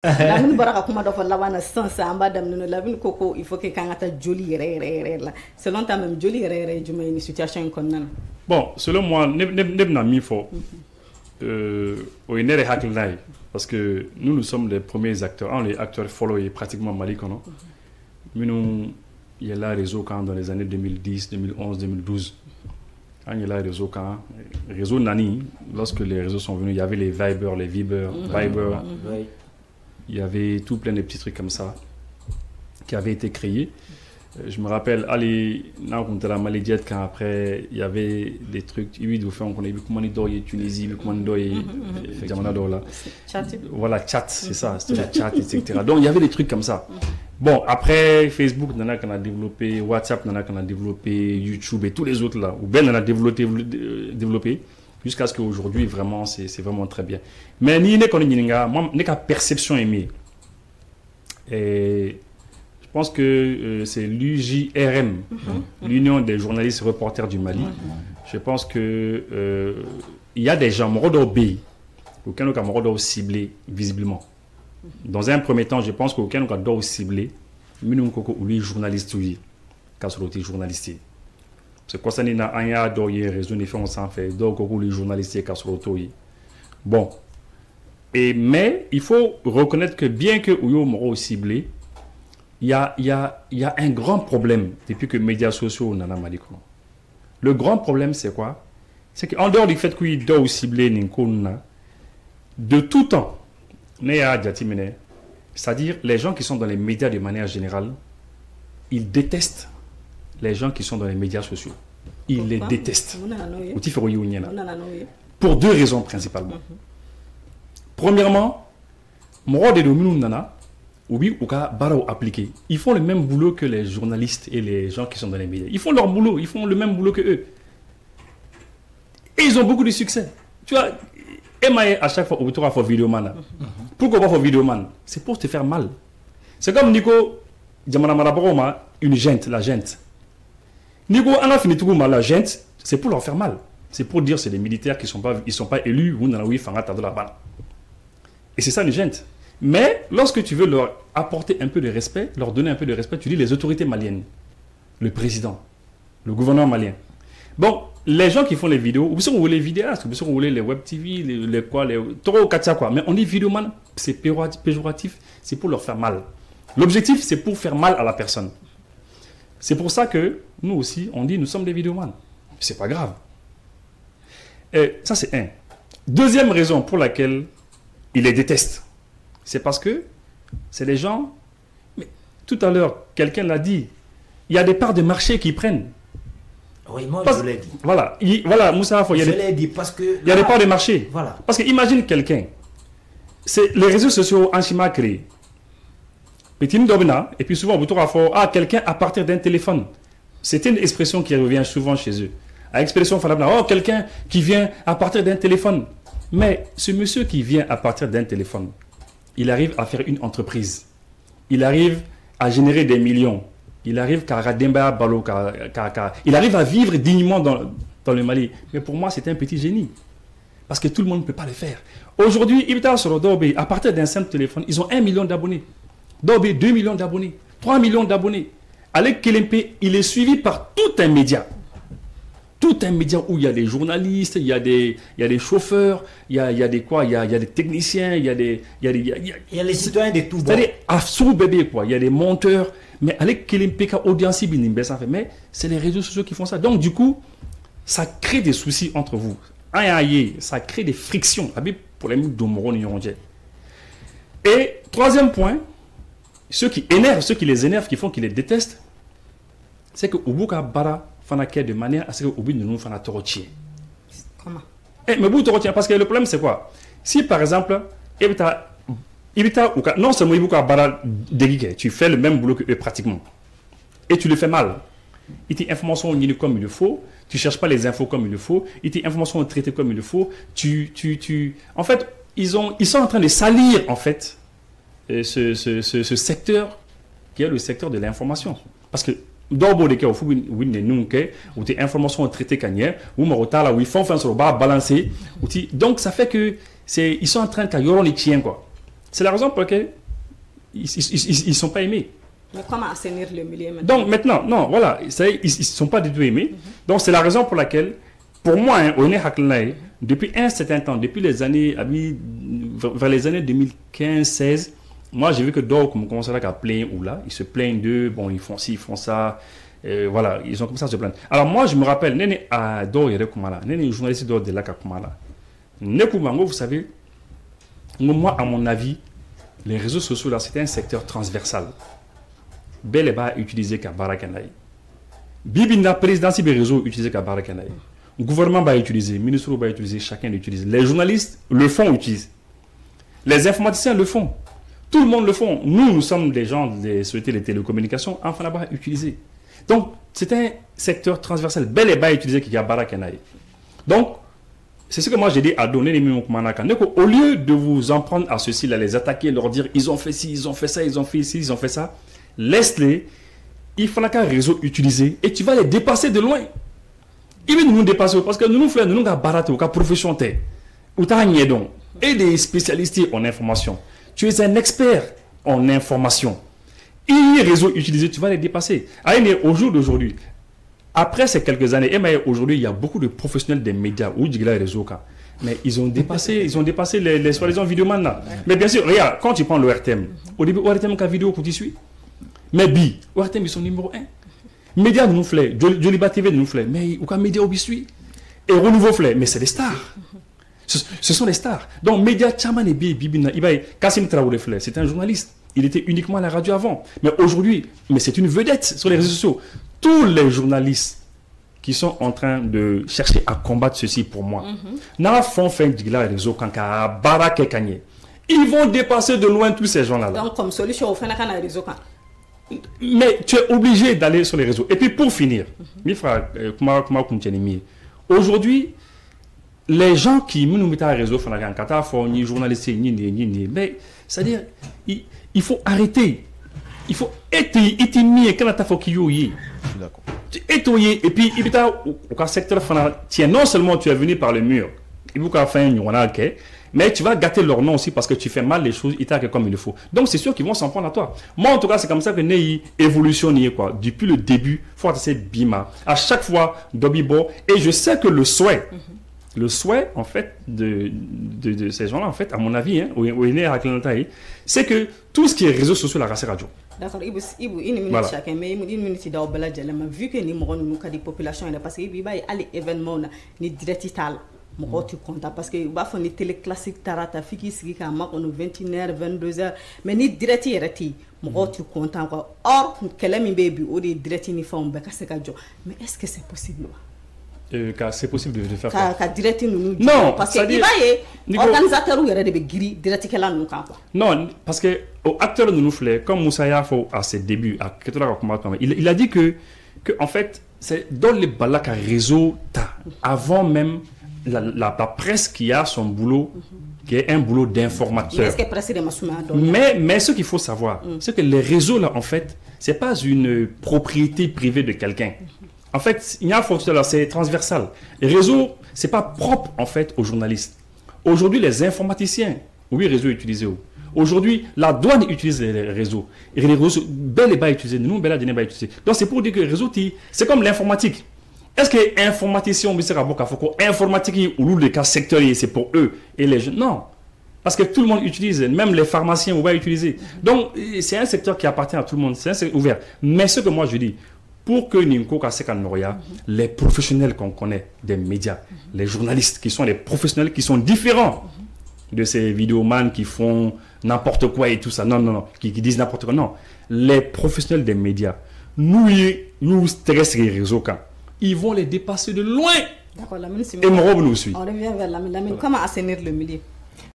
La mun baraka kuma do fa lawana sans amba dam no la bin koko il faut que kangata joli ré la selon ta même joli ré juma une situation comme nan. Bon, selon moi nebna mi fo au inere haklay parce que nous sommes les premiers acteurs, les acteurs follow et pratiquement Mali kono. Nous il y a là réseau quand dans les années 2010, 2011, 2012. Quand il y a là réseau Nani, lorsque les réseaux sont venus, il y avait les Viber, Viber. Il y avait tout plein de petits trucs comme ça qui avaient été créés. Je me rappelle, allez, quand après, il y avait des trucs, on connaît comment il Tunisie, comment il voilà, chat, c'est ça, c'était le chat, etc. Donc il y avait des trucs comme ça. Bon, après, Facebook, on a développé, WhatsApp, on a développé, YouTube et tous les autres là, ou Ben on a développé. Jusqu'à ce qu'aujourd'hui, vraiment, c'est vraiment très bien. Mais ni qu'à perception aimée. Et je pense que c'est l'UJRM, l'Union des journalistes reporters du Mali. Je pense que il y a des gens, Morodo-B, auxquels on doit cibler visiblement. Dans un premier temps, je pense qu'aucun doit cibler, lui, journaliste, journaliste. C'est quoi ça, il y a un réseau de défense en fait, donc les journalistes qui bon. Mais il faut reconnaître que bien que Ouyo Moro ciblé, il y a un grand problème depuis que les médias sociaux n'en ont pas dit. Le grand problème, c'est quoi? C'est qu'en dehors du fait qu'il doit cibler de tout temps, c'est-à-dire les gens qui sont dans les médias de manière générale, ils détestent les gens qui sont dans les médias sociaux. Ils les détestent. Pour deux raisons principalement. Premièrement, ils font le même boulot que les journalistes et les gens qui sont dans les médias. Ils font leur boulot, ils font le même boulot que eux. Et ils ont beaucoup de succès. Tu vois, à chaque fois, tu as fait vidéoman. Pourquoi pas faire vidéoman? C'est pour te faire mal. C'est comme Nico, une gente, la gente. Nico, on a fini tout mal, la gente, c'est pour leur faire mal. C'est pour dire que c'est des militaires qui ne sont pas élus, et c'est ça une gente. Mais lorsque tu veux leur apporter un peu de respect, leur donner un peu de respect, tu dis les autorités maliennes, le président, le gouvernement malien. Bon, les gens qui font les vidéos, ou sont les vidéastes, ou sont les web TV, les quoi, mais on dit vidéoman, c'est péjoratif, c'est pour leur faire mal. L'objectif, c'est pour faire mal à la personne. C'est pour ça que nous aussi, on dit nous sommes des vidéomans. C'est pas grave. Et ça, c'est un. Deuxième raison pour laquelle ils les détestent, c'est parce que c'est les gens. Mais tout à l'heure, quelqu'un l'a dit, il y a des parts de marché qui prennent. Oui, moi je l'ai dit. Voilà, Moussa, il y a des parts de marché. Voilà. Parce que imagine quelqu'un, c'est les réseaux sociaux en Chima créés. Et puis souvent, quelqu'un à partir d'un téléphone. C'est une expression qui revient souvent chez eux. L'expression quelqu'un qui vient à partir d'un téléphone. Mais ce monsieur qui vient à partir d'un téléphone, il arrive à faire une entreprise. Il arrive à générer des millions. Il arrive il arrive à vivre dignement dans le Mali. Mais pour moi, c'est un petit génie. Parce que tout le monde ne peut pas le faire. Aujourd'hui, à partir d'un simple téléphone, ils ont 1 million d'abonnés. Dobé, 2 millions d'abonnés, 3 millions d'abonnés. Alec Kelempe, il est suivi par tout un média. Tout un média où il y a des journalistes, il y a des chauffeurs, il y a des quoi, il y a des techniciens, il y a les citoyens de tout. C'est-à-dire, à sous bébé, quoi. Il y a des monteurs. Mais Alec Kelempe, audience, mais c'est les réseaux sociaux qui font ça. Donc, du coup, ça crée des soucis entre vous. Ça crée des frictions. Pour les Domoro. Et troisième point, ceux qui les énervent, qui font qu'ils les détestent, c'est que Ubuka Bara Fanake de manière à ce que Ubi ne nous fasse torotier. Comment? Mais vous torotier, parce que le problème c'est quoi? Si par exemple, non seulement Ubuka Bara déguique, tu fais le même boulot que eux pratiquement, et tu le fais mal. Il t'y information comme il le faut, tu ne cherches pas les infos comme il le faut, il t'y information traitée comme il le faut, en fait, ils sont en train de salir en fait ce secteur qui est le secteur de l'information. Parce que dans le cas où tes informations traitées où ils font balancer, donc ça fait que ils sont en train de les tiens quoi. C'est la raison pour laquelle ils ne sont pas aimés. Mais comment assainir le milieu maintenant? Donc maintenant, non, voilà, ils ne sont pas du tout aimés. Donc c'est la raison pour laquelle, pour moi, depuis un certain temps, depuis les années, vers les années 2015-16, moi j'ai vu que d'autres commençaient à plaindre ou là, ils se plaignent d'eux, bon, ils font ci, ils font ça, voilà, ils ont commencé à se plaindre. Alors moi je me rappelle, Néné à Dor Kumala, Néné journaliste d'Or de la Kumala, Nekumango, vous savez, moi à mon avis, les réseaux sociaux là, c'était un secteur transversal. Bel et bas utilisé qu'à Barakanaï. Bibina président si les réseaux utilisés qu'à Barakanaï. Le gouvernement va utiliser, le ministre va utiliser, chacun l'utilise. Les journalistes le font, utilisent. Les informaticiens le font. Tout le monde le font. Nous sommes des gens des sociétés de télécommunications, enfin là-bas utilisés. Donc, c'est un secteur transversal. Bel et bas utilisé qu'à Barakanaï. Donc, c'est ce que moi j'ai dit à donner les mêmes manaka. Au lieu de vous en prendre à ceux-ci, là, les attaquer, leur dire ils ont fait ci, ils ont fait ça, ils ont fait ci, ils ont fait ça. Laisse-les, il faut qu'un réseau utilisé et tu vas les dépasser de loin. Ils vont nous dépasser parce que nous faisons nous barater, nous profession et des spécialistes en information. Tu es un expert en information. Et les réseaux utilisés, tu vas les dépasser. Au jour d'aujourd'hui, après ces quelques années, aujourd'hui, il y a beaucoup de professionnels des médias ou du réseau. Mais ils ont dépassé les soi-disant vidéomans là. Mais bien sûr, regarde, quand tu prends le RTM, au début, RTM qui a vidéo que tu suis. Mais ORTM ils sont numéro 1. Média nous fait, Joliba TV nous fait, mais aucun média obisui. Et Renouveau fait, mais c'est des stars. Ce sont des stars. Donc, média Chaman et Bibina, Kassim Traoré fait, c'est un journaliste. Il était uniquement à la radio avant. Mais aujourd'hui, c'est une vedette sur les réseaux sociaux. Tous les journalistes qui sont en train de chercher à combattre ceci pour moi, ils vont dépasser de loin tous ces gens-là. Donc, comme solution, au fait, on a un réseau. Mais tu es obligé d'aller sur les réseaux. Et puis pour finir, aujourd'hui, les gens qui nous mettent à réseau, ni journalistes, mais c'est-à-dire, il faut arrêter. Il faut être mis quand tu as d'accord. Et puis, au secteur, non seulement tu es venu par le mur, il faut faire un mais tu vas gâter leur nom aussi parce que tu fais mal les choses comme il le faut. Donc c'est sûr qu'ils vont s'en prendre à toi. Moi en tout cas c'est comme ça que Ney évolutionne quoi. Depuis le début, faut avoir Bima. À chaque fois Dobibo et je sais que le souhait en fait de ces gens-là en fait à mon avis c'est que tout ce qui est réseaux sociaux la race radio. D'accord, il une minute chacun, mais une minute d'Aubela Djalama, vu que nous avons des populations, parce qu'il y a des événements, ni digital. Tu comptes parce que va faire une télé classique tarata fiki sigi ka makonu 21h 22h mais ni direct yerati mo tu comptes encore or kele mi baby o de direct ni forme be ka se ka jo mais est-ce que c'est possible c'est possible de faire ça ka direct nous non parce que il va organisateur ou yere de be giri direct kala nous quoi non parce que au acteur nous flait comme Moussa Fo à ses débuts à il a dit que en fait c'est dans les balaka réseau avant même la presse qui a son boulot, qui est un boulot d'informateur. Mais ce qu'il faut savoir, c'est que les réseaux, là, en fait, ce n'est pas une propriété privée de quelqu'un. En fait, il y a un fonction là, c'est transversal. Les réseaux, ce n'est pas propre, en fait, aux journalistes. Aujourd'hui, les informaticiens, oui, les réseaux utilisés. Aujourd'hui, la douane utilise les réseaux. Et les réseaux, bel et bas utilisés, nous, bel et bas utilisés. Donc, c'est pour dire que les réseaux, c'est comme l'informatique. Est-ce que informaticien, informatique ou le cas sectoriel, c'est pour eux et les jeunes? Non. Parce que tout le monde utilise, même les pharmaciens vont utiliser. Donc, c'est un secteur qui appartient à tout le monde, c'est un secteur ouvert. Mais ce que moi je dis, pour que Nimko Kaseka-Noria, les professionnels qu'on connaît des médias, les journalistes qui sont des professionnels qui sont différents de ces vidéomans qui font n'importe quoi et tout ça, non, qui disent n'importe quoi, non. Les professionnels des médias, nous stressent les réseaux quand ils vont les dépasser de loin. D'accord, et Morob nous suit. On revient vers Lamine. Comment assainir le milieu?